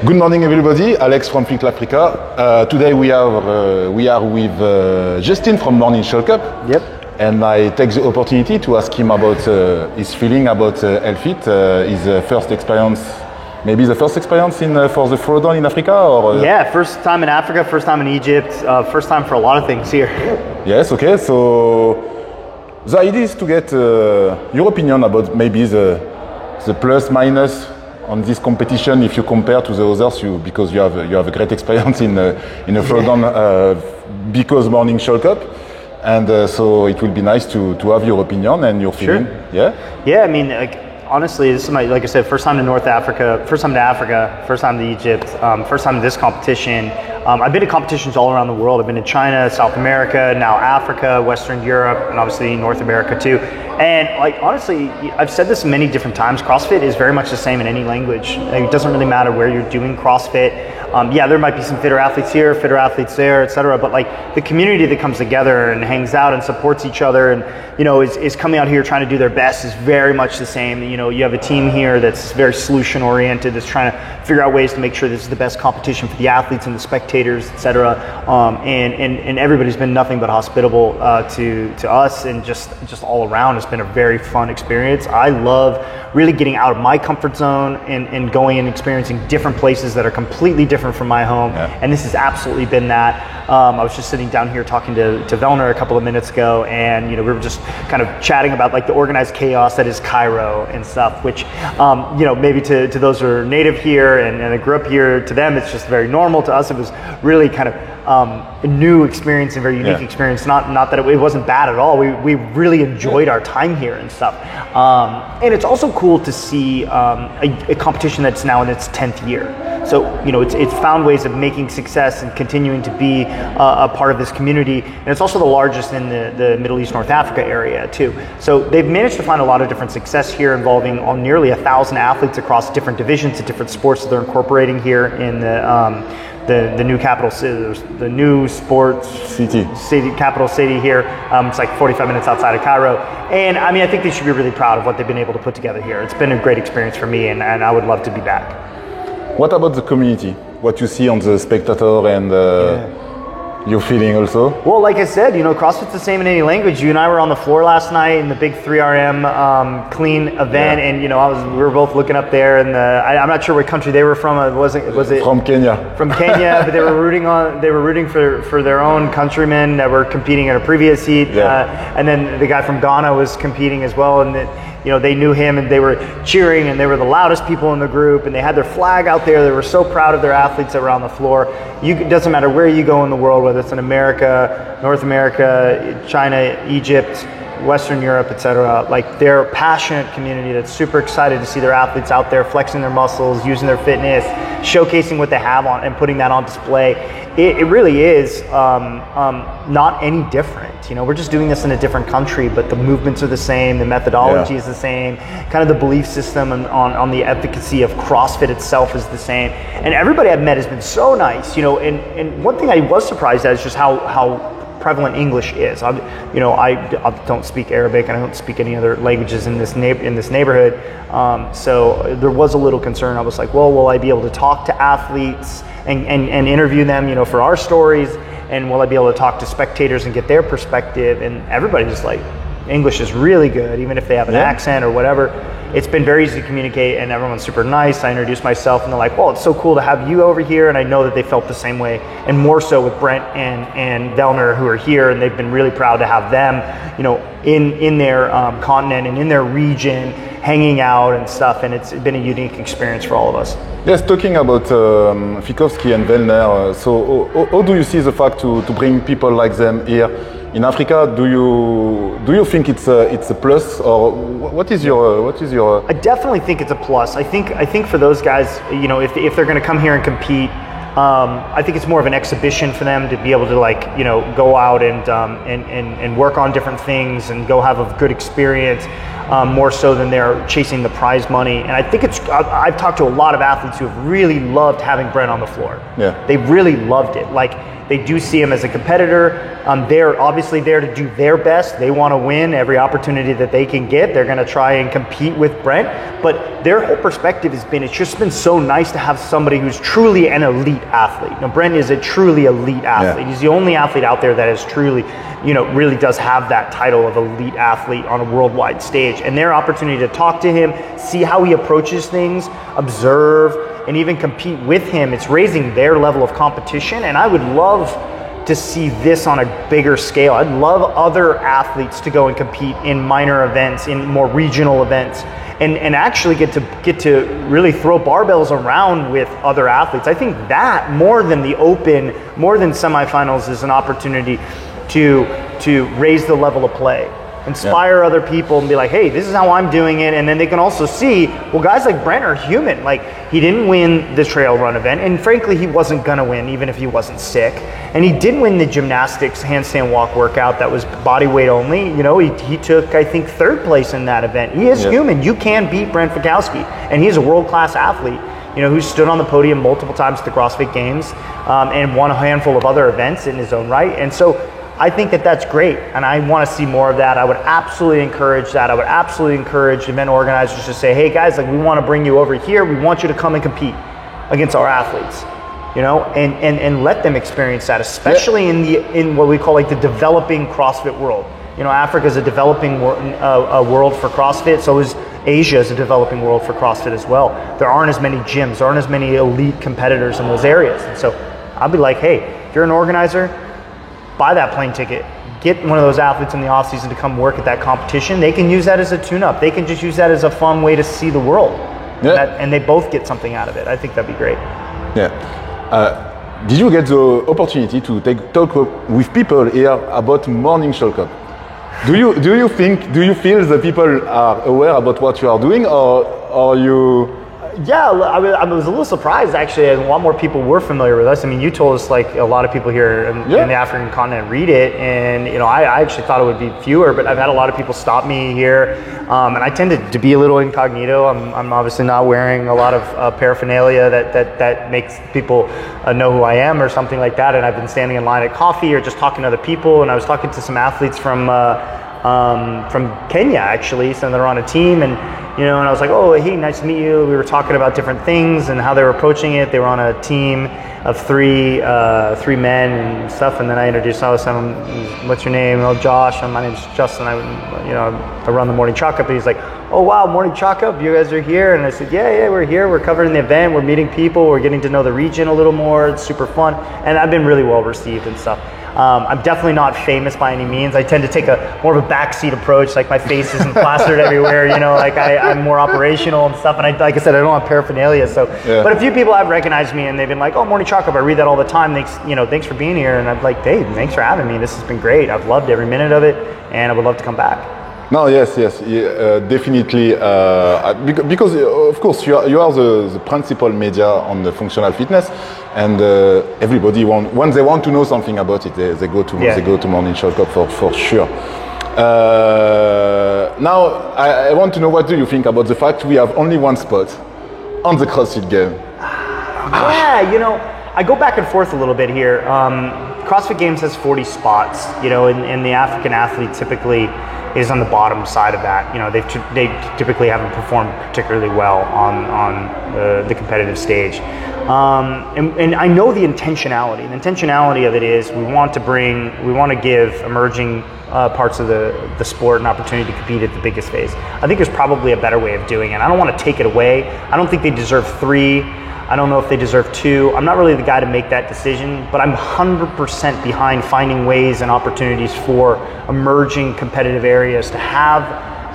Good morning, everybody. Alex from Flickr Africa. Today we are with Justin from Morning Show Cup. Yep. And I take the opportunity to ask him about his feeling about Elfit, his first experience. Maybe the first experience for the throwdown in Africa, or yeah, first time in Africa, first time in Egypt, first time for a lot of things here. Yes. Okay. So the idea is to get your opinion about maybe the plus minus on this competition if you compare to the others, because you have a great experience in a throwdown because Morning Show Cup, and so it will be nice to have your opinion and your feeling. Sure. Yeah. Yeah, I mean, honestly, this is like I said, first time to North Africa, first time to Africa, first time to Egypt, first time to this competition. I've been to competitions all around the world. I've been to China, South America, now Africa, Western Europe, and obviously North America too. And honestly, I've said this many different times, CrossFit is very much the same in any language. It doesn't really matter where you're doing CrossFit. Yeah, there might be some fitter athletes here, fitter athletes there, etc. But the community that comes together and hangs out and supports each other and is coming out here trying to do their best is very much the same. You have a team here that's very solution oriented, that's trying to figure out ways to make sure this is the best competition for the athletes and the spectators, etc. And everybody's been nothing but hospitable to us, and just all around it's been a very fun experience. I love really getting out of my comfort zone and going and experiencing different places that are completely different from my home. Yeah. And this has absolutely been that. I was just sitting down here talking to Vellner a couple of minutes ago, and we were just kind of chatting about the organized chaos that is Cairo and stuff, which maybe to those who are native here and grew up here, to them it's just very normal. To us it was really kind of a new experience and very unique experience. Not that it wasn't bad at all. We really enjoyed our time here and stuff. And it's also cool to see a competition that's now in its 10th year. So it's found ways of making success and continuing to be a part of this community. And it's also the largest in the Middle East, North Africa area too. So they've managed to find a lot of different success here, involving nearly 1,000 athletes across different divisions of different sports that they're incorporating here in the new capital city, the new sports city, capital city here. It's like 45 minutes outside of Cairo. And I mean, I think they should be really proud of what they've been able to put together here. It's been a great experience for me, and I would love to be back. What about the community? What you see on the spectator and your feeling also? Well, like I said, CrossFit's the same in any language. You and I were on the floor last night in the big 3RM clean event, and we were both looking up there, and I'm not sure what country they were from. Was it from Kenya? From Kenya, but they were rooting for their own countrymen that were competing at a previous heat, and then the guy from Ghana was competing as well, and they knew him, and they were cheering, and they were the loudest people in the group, and they had their flag out there. They were so proud of their athletes that were on the floor. It doesn't matter where you go in the world, whether it's in America, North America, China, Egypt, Western Europe, etc. They're a passionate community that's super excited to see their athletes out there flexing their muscles, using their fitness, showcasing what they have on and putting that on display. It really is not any different. We're just doing this in a different country, but the movements are the same, the methodology is the same, kind of the belief system on the efficacy of CrossFit itself is the same. And everybody I've met has been so nice, and one thing I was surprised at is just how prevalent English is. I don't speak Arabic, and I don't speak any other languages in this neighborhood. So there was a little concern. I was like, well, will I be able to talk to athletes and interview them, for our stories? And will I be able to talk to spectators and get their perspective? And everybody's like, English is really good, even if they have an accent or whatever. It's been very easy to communicate, and everyone's super nice. I introduced myself, and they're like, well, it's so cool to have you over here. And I know that they felt the same way, and more so with Brent and Vellner, who are here, and they've been really proud to have them, in their continent and in their region, hanging out and stuff. And it's been a unique experience for all of us. Yes, talking about Fikowski and Vellner, so how do you see the fact to bring people like them here in Africa? Do you think it's a plus, or what is your? I definitely think it's a plus. I think for those guys, if they're going to come here and compete, I think it's more of an exhibition for them to be able to go out and work on different things and go have a good experience, more so than they're chasing the prize money. And I think I've talked to a lot of athletes who have really loved having Brent on the floor. Yeah. They really loved it. They do see him as a competitor. They're obviously there to do their best. They want to win every opportunity that they can get. They're going to try and compete with Brent. But their whole perspective has been, it's just been so nice to have somebody who's truly an elite athlete. Now, Brent is a truly elite athlete. Yeah. He's the only athlete out there that is truly, really does have that title of elite athlete on a worldwide stage. And their opportunity to talk to him, see how he approaches things, observe, and even compete with him, it's raising their level of competition. And I would love to see this on a bigger scale. I'd love other athletes to go and compete in minor events, in more regional events, and actually get to really throw barbells around with other athletes. I think that more than the Open, more than semifinals, is an opportunity to raise the level of play. Inspire other people and be like, hey, this is how I'm doing it. And then they can also see, well, guys like Brent are human. Like, he didn't win the trail run event, and frankly, he wasn't gonna win even if he wasn't sick. And he did win the gymnastics handstand walk workout that was body weight only. He took, I think, 3rd place in that event. He is human. You can beat Brent Fikowski, and he's a world-class athlete, who stood on the podium multiple times at the CrossFit Games and won a handful of other events in his own right. And so I think that that's great, and I want to see more of that. I would absolutely encourage that. I would absolutely encourage event organizers to say, hey guys, like, we want to bring you over here. We want you to come and compete against our athletes, and let them experience that, especially in what we call like the developing CrossFit world. Africa is a developing world for CrossFit, so is Asia is a developing world for CrossFit as well. There aren't as many gyms, there aren't as many elite competitors in those areas. And so I'll be like, hey, if you're an organizer, buy that plane ticket, get one of those athletes in the off season to come work at that competition. They can use that as a tune-up. They can just use that as a fun way to see the world. And they both get something out of it. I think that'd be great. Yeah. Did you get the opportunity to talk with people here about Morning Shell Cup? Do you feel the people are aware about what you are doing, or you? Yeah, I was a little surprised actually. A lot more people were familiar with us. I mean, you told us like a lot of people here in the African continent read it, and I actually thought it would be fewer, but I've had a lot of people stop me here, and I tend to be a little incognito. I'm obviously not wearing a lot of paraphernalia that makes people know who I am or something like that. And I've been standing in line at coffee or just talking to other people, and I was talking to some athletes from Kenya actually, so they're on a team, and and I was like, oh, hey, nice to meet you. We were talking about different things and how they were approaching it. They were on a team of three men and stuff, and then I introduced myself. What's your name? Oh, Josh. My name's Justin. I run the Morning Chalk Cup. And he's like, oh wow, Morning Chalk Cup, you guys are here? And I said, yeah, we're here. We're covering the event. We're meeting people. We're getting to know the region a little more. It's super fun, and I've been really well received and stuff. I'm definitely not famous by any means. I tend to take more of a backseat approach. Like, my face isn't plastered everywhere. Like I'm more operational and stuff. And like I said, I don't have paraphernalia. So, but a few people have recognized me, and they've been like, "Oh, Morning Chalk Cup, I read that all the time. Thanks for being here." And I'm like, "Hey, thanks for having me. This has been great. I've loved every minute of it, and I would love to come back." No, yes, definitely. Because of course you are the principal media on the functional fitness, and everybody when they want to know something about it, they go to Morning Shell Cup for sure. Now I want to know, what do you think about the fact we have only one spot on the CrossFit Game? Yeah, I go back and forth a little bit here. CrossFit Games has 40 spots, and the African athlete typically is on the bottom side of that. They typically haven't performed particularly well on the competitive stage. And I know the intentionality. The intentionality of it is we want to give emerging parts of the sport an opportunity to compete at the biggest phase. I think there's probably a better way of doing it. I don't want to take it away. I don't think they deserve 3. I don't know if they deserve 2. I'm not really the guy to make that decision, but I'm 100% behind finding ways and opportunities for emerging competitive areas to have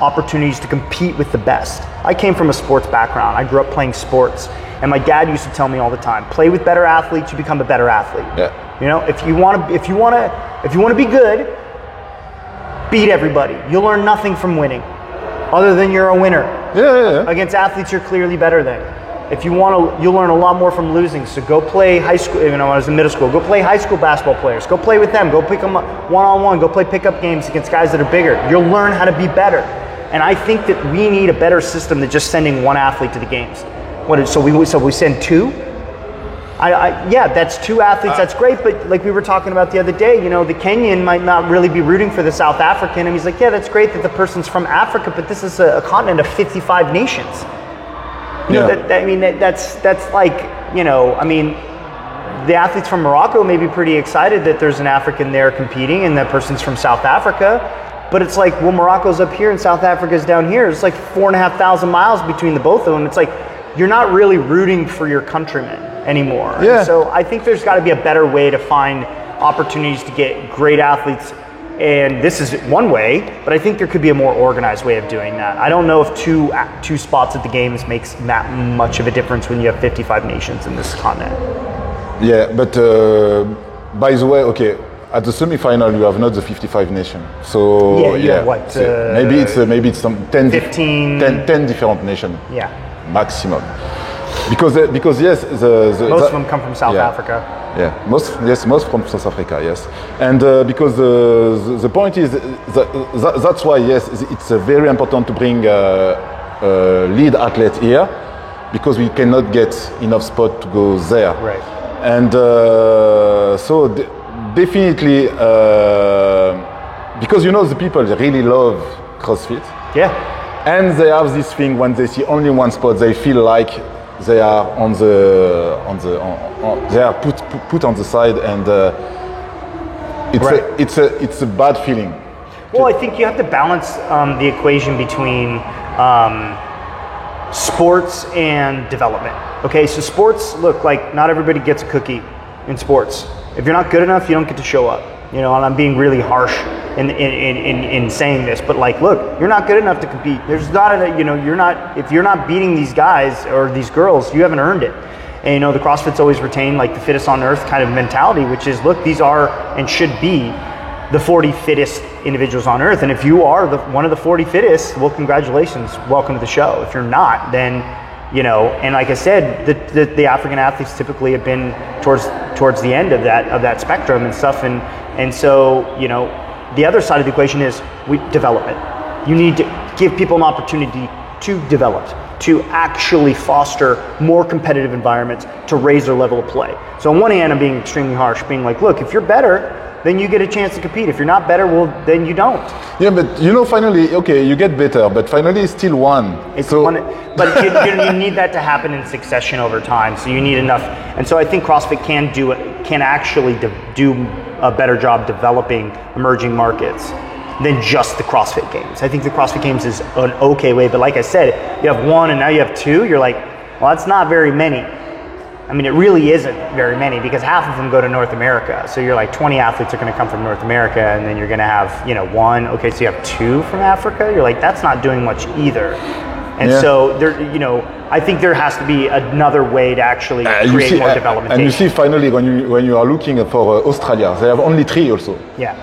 opportunities to compete with the best. I came from a sports background. I grew up playing sports, and my dad used to tell me all the time, play with better athletes, you become a better athlete. Yeah. If you want to be good, beat everybody. You'll learn nothing from winning other than you're a winner. Yeah. Against athletes you're clearly better than. If you want to, you'll learn a lot more from losing. So go play high school, when I was in middle school, go play high school basketball players. Go play with them. Go pick them up one-on-one. Go play pickup games against guys that are bigger. You'll learn how to be better. And I think that we need a better system than just sending one athlete to the games. So we send 2? Yeah, that's two athletes. That's great, but like we were talking about the other day, you know, the Kenyan might not really be rooting for the South African, and he's like, yeah, that's great that the person's from Africa, but this is a continent of 55 nations. You know, that's like, you know, I mean, the athletes from Morocco may be pretty excited that there's an African there competing, and that person's from South Africa. But it's like, well, Morocco's up here and South Africa's down here. It's like 4,500 miles between the both of them. It's like, you're not really rooting for your countrymen anymore. Yeah. And so I think there's got to be a better way to find opportunities to get great athletes. And this is one way, but I think there could be a more organized way of doing that. I don't know if two spots at the games makes that much of a difference when you have 55 nations in this continent. Yeah, but by the way, okay, at the semi-final you have not the 55 nation. So have what? So maybe it's some 10 different nations. Yeah. Maximum. Because yes, most of them come from South Africa. Yeah, most from South Africa, yes. And because the point is that's why yes, it's very important to bring lead athlete here, because we cannot get enough spot to go there. Right. And so definitely, because you know the people really love CrossFit. Yeah. And they have this thing when they see only one spot, they feel like they are they are put on the side, and it's a bad feeling. Well, I think you have to balance the equation between sports and development. Okay, so sports, look, like not everybody gets a cookie in sports. If you're not good enough, you don't get to show up. You know, and I'm being really harsh in saying this, but like, look, you're not good enough to compete. There's not if you're not beating these guys or these girls, you haven't earned it. And you know, the CrossFit's always retained like the fittest on earth kind of mentality, which is, look, these are and should be the 40 fittest individuals on earth. And if you are one of the 40 fittest, well, congratulations, welcome to the show. If you're not, then, you know, and like I said, the African athletes typically have been towards the end of that spectrum and stuff, and so, you know, the other side of the equation is development. You need to give people an opportunity to develop, to actually foster more competitive environments, to raise their level of play. So on one hand, I'm being extremely harsh, being like, look, if you're better, then you get a chance to compete. If you're not better, well, then you don't. Yeah, but you know, finally, okay, you get better, but finally it's still one. But you need that to happen in succession over time. So you need enough. And so I think CrossFit can actually do a better job developing emerging markets than just the CrossFit Games. I think the CrossFit Games is an okay way, but like I said, you have one and now you have two, you're like, well, that's not very many. I mean, it really isn't very many, because half of them go to North America. So you're like 20 athletes are going to come from North America, and then you're going to have, you know, one. Okay, so you have two from Africa. You're like, that's not doing much either. And so there, you know, I think there has to be another way to actually create more development. And you see, finally, when you are looking for Australia, they have only 3 also. Yeah.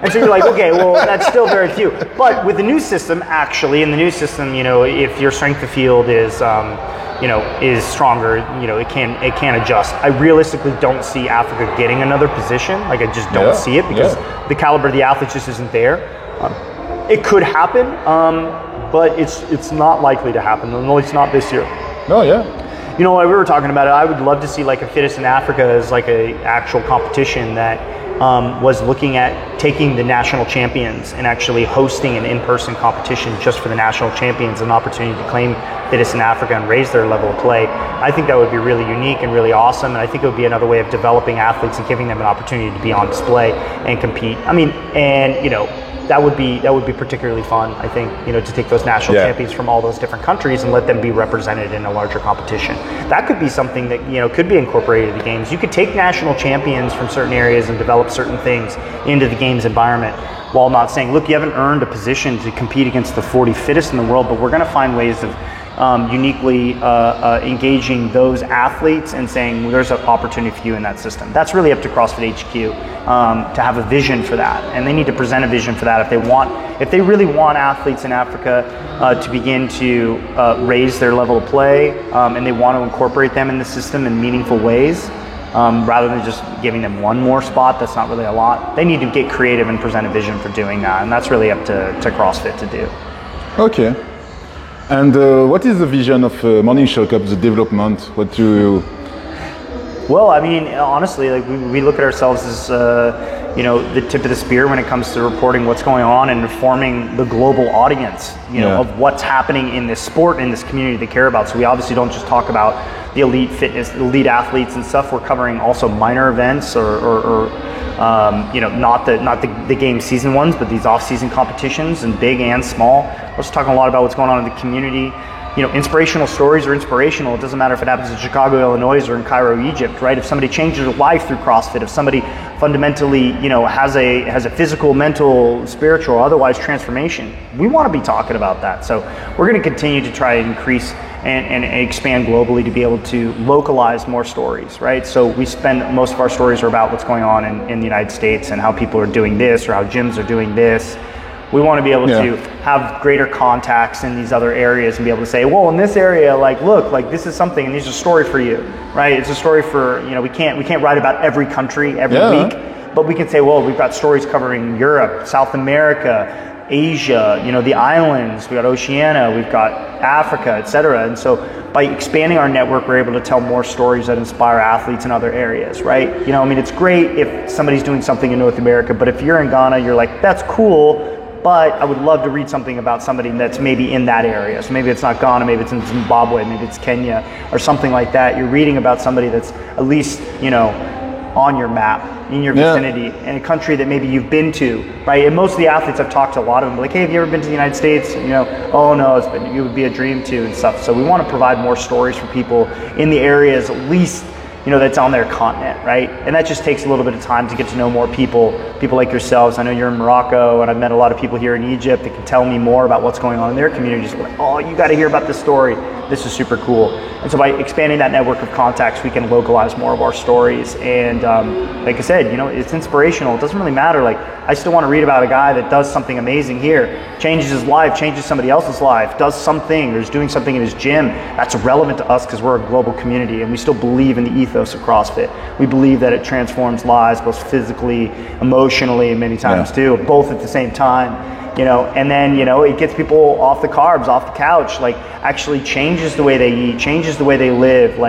And so you're like, okay, well, that's still very few. But with the new system, actually, in the new system, you know, if your strength of field is, you know, is stronger, you know, it can adjust. I realistically don't see Africa getting another position. Like, I just don't see it, because the caliber of the athletes just isn't there. It could happen, but it's not likely to happen, at least not this year. No, yeah. You know, we were talking about it. I would love to see like a Fittest in Africa as like a actual competition that was looking at taking the national champions and actually hosting an in-person competition just for the national champions, an opportunity to claim Fittest in Africa and raise their level of play. I think that would be really unique and really awesome, and I think it would be another way of developing athletes and giving them an opportunity to be on display and compete. I mean, and you know, that would be particularly fun, I think, you know, to take those national champions from all those different countries and let them be represented in a larger competition. That could be something that, you know, could be incorporated in the games. You could take national champions from certain areas and develop certain things into the games environment, while not saying, look, you haven't earned a position to compete against the 40 fittest in the world, but we're going to find ways of uniquely engaging those athletes and saying, well, there's an opportunity for you in that system. That's really up to CrossFit HQ to have a vision for that, and they need to present a vision for that if they really want athletes in Africa to begin to raise their level of play, and they want to incorporate them in the system in meaningful ways, rather than just giving them one more spot. That's not really a lot. They need to get creative and present a vision for doing that, and that's really up to CrossFit to do. Okay. And what is the vision of Morning Show Cup, the development? Well, I mean, honestly, like we look at ourselves as the tip of the spear when it comes to reporting what's going on and informing the global audience, of what's happening in this sport, in this community they care about. So we obviously don't just talk about the elite fitness, elite athletes and stuff. We're covering also minor events or not the game season ones, but these off-season competitions, and big and small. We're also talking a lot about what's going on in the community. Inspirational stories are inspirational. It doesn't matter if it happens in Chicago, Illinois, or in Cairo, Egypt, right? If somebody changes their life through CrossFit, if somebody fundamentally, has a physical, mental, spiritual, or otherwise transformation, we want to be talking about that. So we're going to continue to try and increase and expand globally to be able to localize more stories, right? So we spend, most of our stories are about what's going on in the United States and how people are doing this or how gyms are doing this. We want to be able to have greater contacts in these other areas and be able to say, well, in this area, look, this is something, and these are story for you, right? It's a story for, we can't write about every country every week, but we can say, well, we've got stories covering Europe, South America, Asia, the islands, we've got Oceania, we've got Africa, etc. And so by expanding our network, we're able to tell more stories that inspire athletes in other areas, right? It's great if somebody's doing something in North America, but if you're in Ghana, you're like, that's cool, but I would love to read something about somebody that's maybe in that area. So maybe it's not Ghana, maybe it's in Zimbabwe, maybe it's Kenya or something like that. You're reading about somebody that's at least, on your map, in your vicinity, in a country that maybe you've been to, right? And most of the athletes I've talked to, a lot of them, like, hey, have you ever been to the United States? Oh no, it would be a dream to and stuff. So we want to provide more stories for people in the areas, at least, that's on their continent, right? And that just takes a little bit of time to get to know more people like yourselves. I know you're in Morocco, and I've met a lot of people here in Egypt that can tell me more about what's going on in their communities. Like, oh, you got to hear about this story. This is super cool. And so by expanding that network of contacts, we can localize more of our stories. And like I said, it's inspirational. It doesn't really matter. Like, I still want to read about a guy that does something amazing here, changes his life, changes somebody else's life, does something, or is doing something in his gym. That's relevant to us because we're a global community, and we still believe in the ethos of CrossFit. We believe that it transforms lives, both physically, emotionally, and many times too, both at the same time. And then, it gets people off the carbs, off the couch, like actually changes the way they eat, changes the way they live,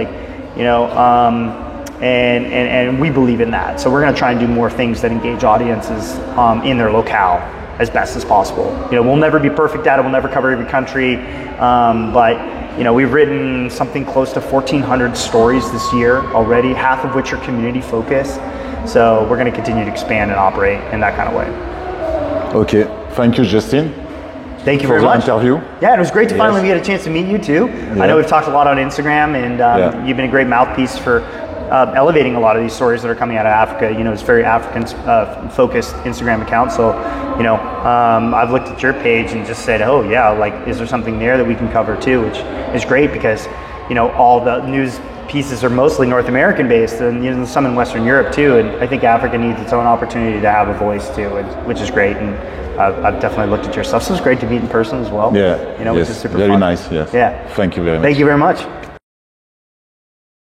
and we believe in that. So we're going to try and do more things that engage audiences in their locale as best as possible. We'll never be perfect at it. We'll never cover every country, but we've written something close to 1,400 stories this year already, half of which are community focused. So we're going to continue to expand and operate in that kind of way. Okay. Thank you, Justin. Thank you very much. For the interview. Yeah, and it was great to finally get a chance to meet you too. I know we've talked a lot on Instagram, and you've been a great mouthpiece for elevating a lot of these stories that are coming out of Africa. It's a very African focused Instagram account. So, I've looked at your page and just said, oh yeah, like, is there something there that we can cover too? Which is great because, all the news pieces are mostly North American based, and some in Western Europe too. And I think Africa needs its own opportunity to have a voice too, which is great. And I've definitely looked at your stuff, so it's great to meet in person as well. Yeah, which is super very fun. Nice. Yes. Yeah. Thank you very much. Thank you very much.